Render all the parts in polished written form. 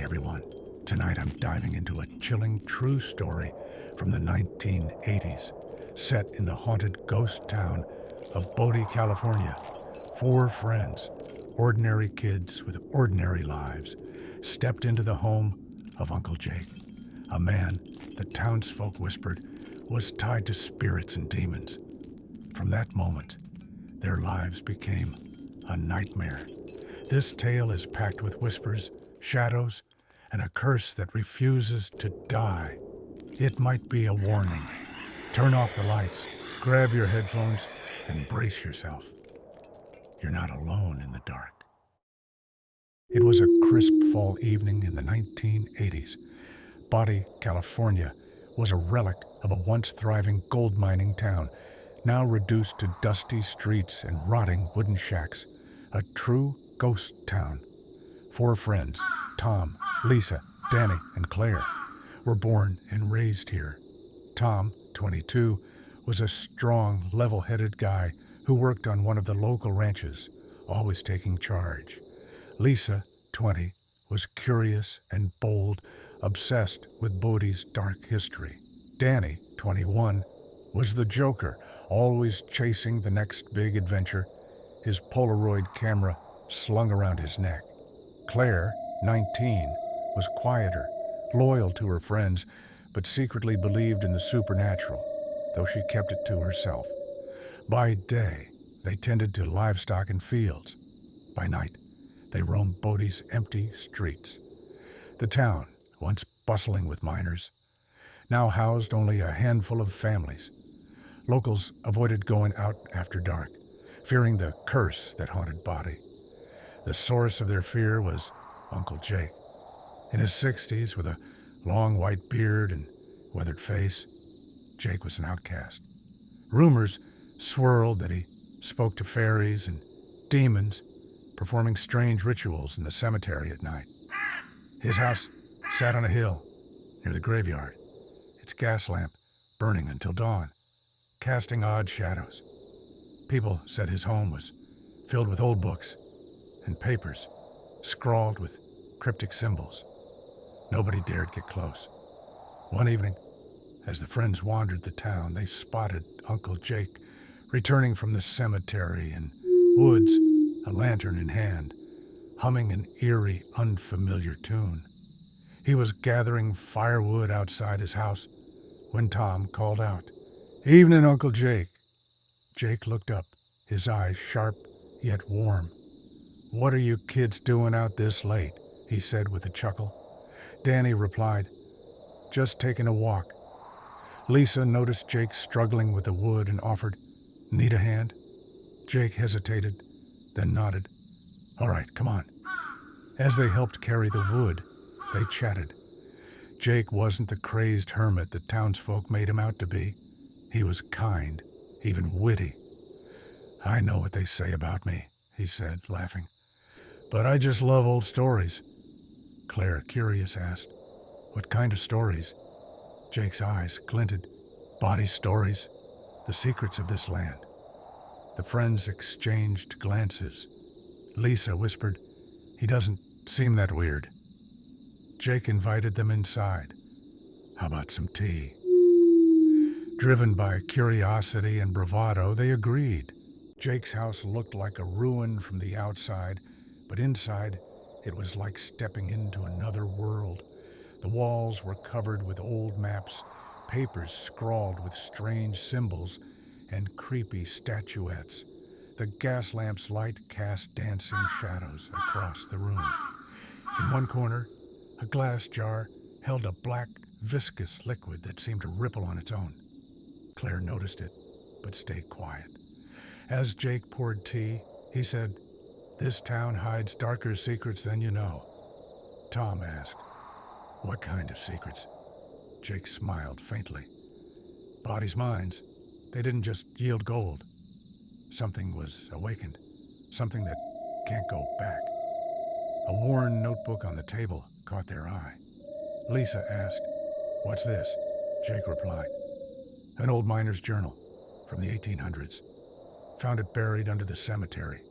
Hey everyone, tonight I'm diving into a chilling true story from the 1980s, set in the haunted ghost town of Bodie, California. Four friends, ordinary kids with ordinary lives, stepped into the home of Uncle Jake, a man the townsfolk whispered was tied to spirits and demons. From that moment, their lives became a nightmare. This tale is packed with whispers, shadows, and a curse that refuses to die. It might be a warning. Turn off the lights, grab your headphones, and brace yourself. You're not alone in the dark. It was a crisp fall evening in the 1980s. Bodie, California, was a relic of a once thriving gold mining town, now reduced to dusty streets and rotting wooden shacks. A true ghost town. Four friends, Tom, Lisa, Danny, and Claire, were born and raised here. Tom, 22, was a strong, level-headed guy who worked on one of the local ranches, always taking charge. Lisa, 20, was curious and bold, obsessed with Bodie's dark history. Danny, 21, was the joker, always chasing the next big adventure, his Polaroid camera slung around his neck. Claire, 19, was quieter, loyal to her friends, but secretly believed in the supernatural, though she kept it to herself. By day, they tended to livestock and fields. By night, they roamed Bodie's empty streets. The town, once bustling with miners, now housed only a handful of families. Locals avoided going out after dark, fearing the curse that haunted Bodie. The source of their fear was Uncle Jake. In his 60s, with a long white beard and weathered face, Jake was an outcast. Rumors swirled that he spoke to fairies and demons, performing strange rituals in the cemetery at night. His house sat on a hill near the graveyard, its gas lamp burning until dawn, casting odd shadows. People said his home was filled with old books and papers scrawled with cryptic symbols. Nobody dared get close. One evening, as the friends wandered the town, they spotted Uncle Jake returning from the cemetery in woods, a lantern in hand, humming an eerie, unfamiliar tune. He was gathering firewood outside his house when Tom called out, "Evening, Uncle Jake." Jake looked up, his eyes sharp yet warm. "What are you kids doing out this late?" he said with a chuckle. Danny replied, "Just taking a walk." Lisa noticed Jake struggling with the wood and offered, "Need a hand?" Jake hesitated, then nodded. "All right, come on." As they helped carry the wood, they chatted. Jake wasn't the crazed hermit that townsfolk made him out to be. He was kind, even witty. "I know what they say about me," he said, laughing. "But I just love old stories." Claire, curious, asked, "What kind of stories?" Jake's eyes glinted. "Body stories, the secrets of this land." The friends exchanged glances. Lisa whispered, "He doesn't seem that weird." Jake invited them inside. "How about some tea?" Driven by curiosity and bravado, they agreed. Jake's house looked like a ruin from the outside, but inside it was like stepping into another world. The walls were covered with old maps, papers scrawled with strange symbols, and creepy statuettes. The gas lamp's light cast dancing shadows across the room. In one corner, a glass jar held a black, viscous liquid that seemed to ripple on its own. Claire noticed it, but stayed quiet. As Jake poured tea, he said, "This town hides darker secrets than you know." Tom asked, "What kind of secrets?" Jake smiled faintly. "Bodies' minds. They didn't just yield gold. Something was awakened, something that can't go back." A worn notebook on the table caught their eye. Lisa asked, "What's this?" Jake replied, "An old miner's journal from the 1800s. Found it buried under the cemetery."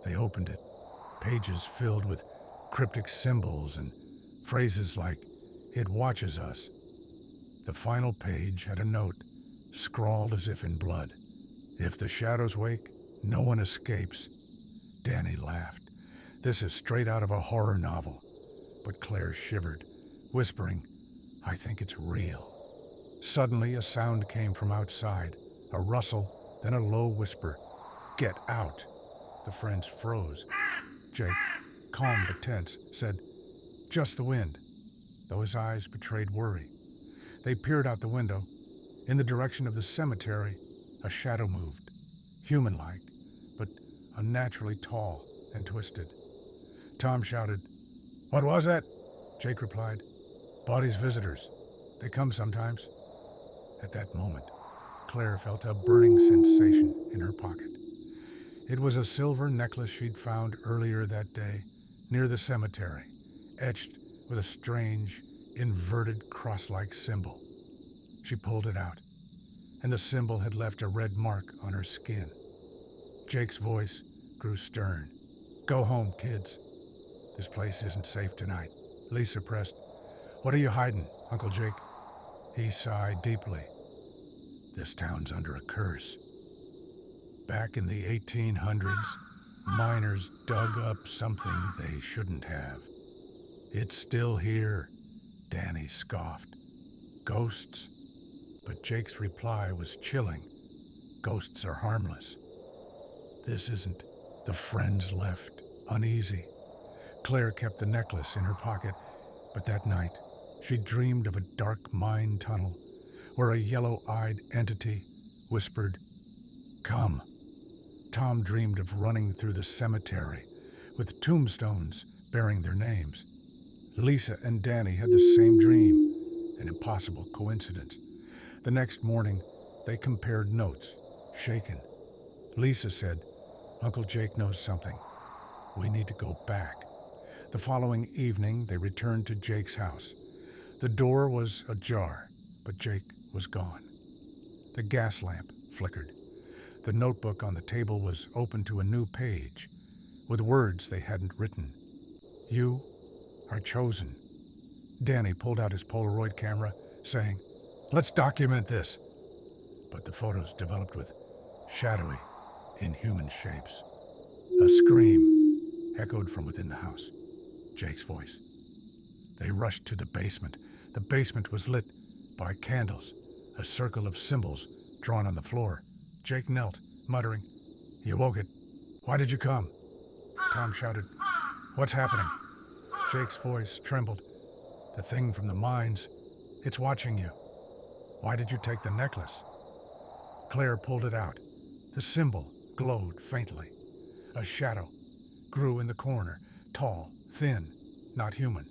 They opened it, pages filled with cryptic symbols and Phrases like, "It watches us." The final page had a note, scrawled as if in blood. "If the shadows wake, no one escapes." Danny laughed. "This is straight out of a horror novel." But Claire shivered, whispering, "I think it's real." Suddenly a sound came from outside, a rustle, then a low whisper, "Get out." The friends froze. Jake, calm but tense, said, "Just the wind," though his eyes betrayed worry. They peered out the window. In the direction of the cemetery, a shadow moved, human-like, but unnaturally tall and twisted. Tom shouted, "What was that?" Jake replied, "Bodie's visitors. They come sometimes." At that moment, Claire felt a burning sensation in her pocket. It was a silver necklace she'd found earlier that day near the cemetery, etched with a strange, inverted cross-like symbol. She pulled it out, and the symbol had left a red mark on her skin. Jake's voice grew stern. "Go home, kids. This place isn't safe tonight." Lisa pressed, "What are you hiding, Uncle Jake?" He sighed deeply. "This town's under a curse. Back in the 1800s, miners dug up something they shouldn't have. It's still here," Danny scoffed. "Ghosts?" But Jake's reply was chilling. "Ghosts are harmless. This isn't." The friends left, uneasy. Claire kept the necklace in her pocket, but that night she dreamed of a dark mine tunnel where a yellow-eyed entity whispered, "Come." Tom dreamed of running through the cemetery with tombstones bearing their names. Lisa and Danny had the same dream, an impossible coincidence. The next morning, they compared notes, shaken. Lisa said, "Uncle Jake knows something. We need to go back." The following evening, they returned to Jake's house. The door was ajar, but Jake was gone. The gas lamp flickered. The notebook on the table was open to a new page, with words they hadn't written. "You are chosen." Danny pulled out his Polaroid camera, saying, "Let's document this." But the photos developed with shadowy, inhuman shapes. A scream echoed from within the house. Jake's voice. They rushed to the basement. The basement was lit by candles, a circle of symbols drawn on the floor. Jake knelt, muttering, "You woke it. Why did you come?" Tom shouted, "What's happening?" Jake's voice trembled. "The thing from the mines. It's watching you. Why did you take the necklace?" Claire pulled it out. The symbol glowed faintly. A shadow grew in the corner, tall, thin, not human.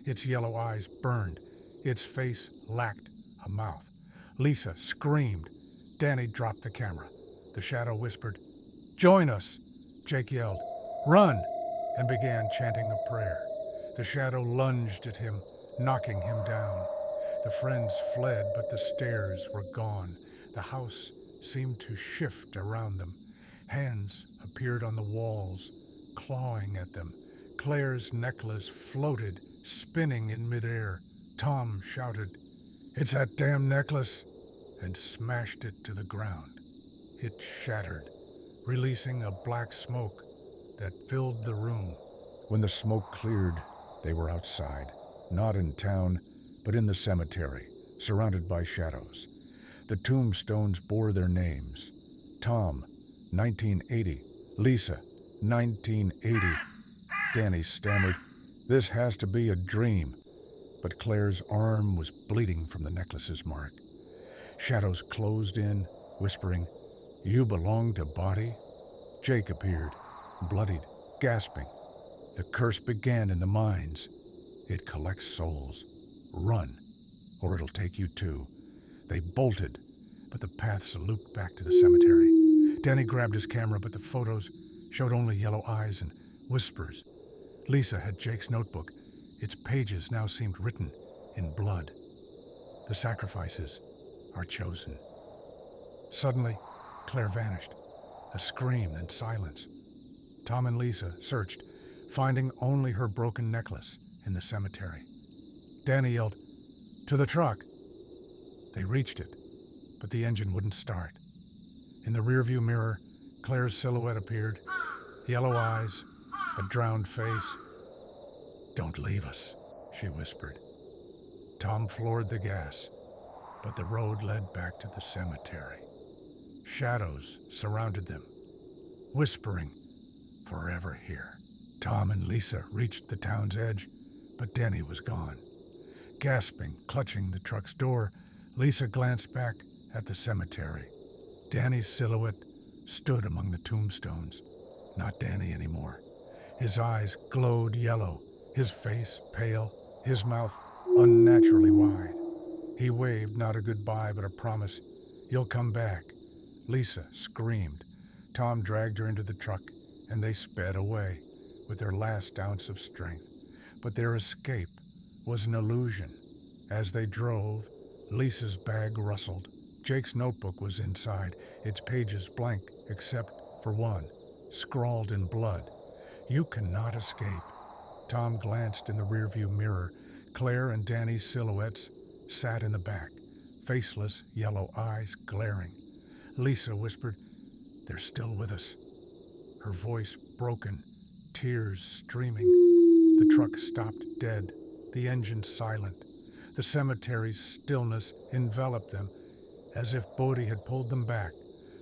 Its yellow eyes burned. Its face lacked a mouth. Lisa screamed. Danny dropped the camera. The shadow whispered, "Join us!" Jake yelled, "Run!" and began chanting a prayer. The shadow lunged at him, knocking him down. The friends fled, but the stairs were gone. The house seemed to shift around them. Hands appeared on the walls, clawing at them. Claire's necklace floated, spinning in midair. Tom shouted, "It's that damn necklace!" and smashed it to the ground. It shattered, releasing a black smoke that filled the room. When the smoke cleared, they were outside, not in town, but in the cemetery, surrounded by shadows. The tombstones bore their names. Tom, 1980. Lisa, 1980. Danny stammered, "This has to be a dream." But Claire's arm was bleeding from the necklace's mark. Shadows closed in, whispering, "You belong to Bodie?" Jake appeared, bloodied, gasping. "The curse began in the mines. It collects souls. Run, or it'll take you too." They bolted, but the paths looped back to the cemetery. Danny grabbed his camera, but the photos showed only yellow eyes and whispers. Lisa had Jake's notebook. Its pages now seemed written in blood. "The sacrifices are chosen." Suddenly, Claire vanished. A scream, then silence. Tom and Lisa searched, finding only her broken necklace in the cemetery. Danny yelled, "To the truck!" They reached it, but the engine wouldn't start. In the rearview mirror, Claire's silhouette appeared. Yellow eyes, a drowned face. "Don't leave us," she whispered. Tom floored the gas, but the road led back to the cemetery. Shadows surrounded them, whispering, "Forever here." Tom and Lisa reached the town's edge, but Denny was gone. Gasping, clutching the truck's door, Lisa glanced back at the cemetery. Danny's silhouette stood among the tombstones. Not Danny anymore. His eyes glowed yellow, his face pale, his mouth unnaturally wide. He waved not a goodbye but a promise. "You'll come back." Lisa screamed. Tom dragged her into the truck, and they sped away with their last ounce of strength. But their escape was an illusion. As they drove, Lisa's bag rustled. Jake's notebook was inside, its pages blank except for one, scrawled in blood. "You cannot escape." Tom glanced in the rearview mirror. Claire and Danny's silhouettes sat in the back, faceless, yellow eyes glaring. Lisa whispered, "They're still with us." Her voice broken, tears streaming. The truck stopped dead, the engine silent. The cemetery's stillness enveloped them, as if Bodie had pulled them back.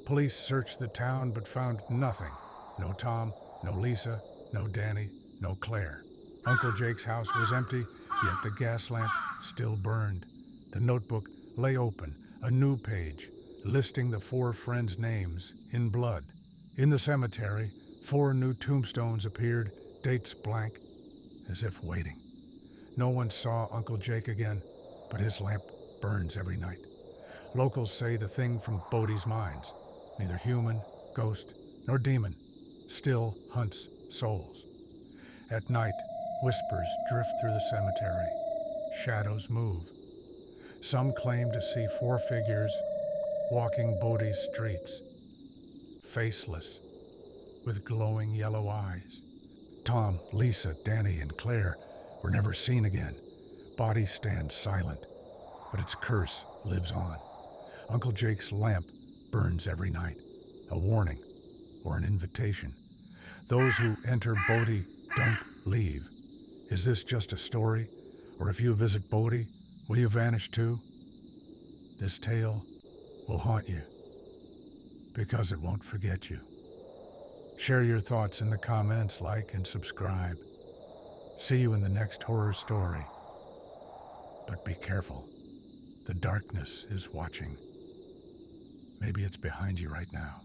Police searched the town but found nothing. No Tom, no Lisa, no Danny, no Claire. Uncle Jake's house was empty, yet the gas lamp still burned. The notebook lay open, a new page, listing the 4 friends' names in blood. In the cemetery, 4 new tombstones appeared, dates blank, as if waiting. No one saw Uncle Jake again, but his lamp burns every night. Locals say the thing from Bodie's mines, neither human, ghost, nor demon, still hunts souls. At night, whispers drift through the cemetery. Shadows move. Some claim to see 4 figures walking Bodie's streets, faceless, with glowing yellow eyes. Tom, Lisa, Danny, and Claire were never seen again. Bodie stands silent, but its curse lives on. Uncle Jake's lamp burns every night, a warning or an invitation. Those who enter Bodie don't leave. Is this just a story? Or if you visit Bodie, will you vanish too? This tale will haunt you, because it won't forget you. Share your thoughts in the comments, like and subscribe. See you in the next horror story. But be careful. The darkness is watching. Maybe it's behind you right now.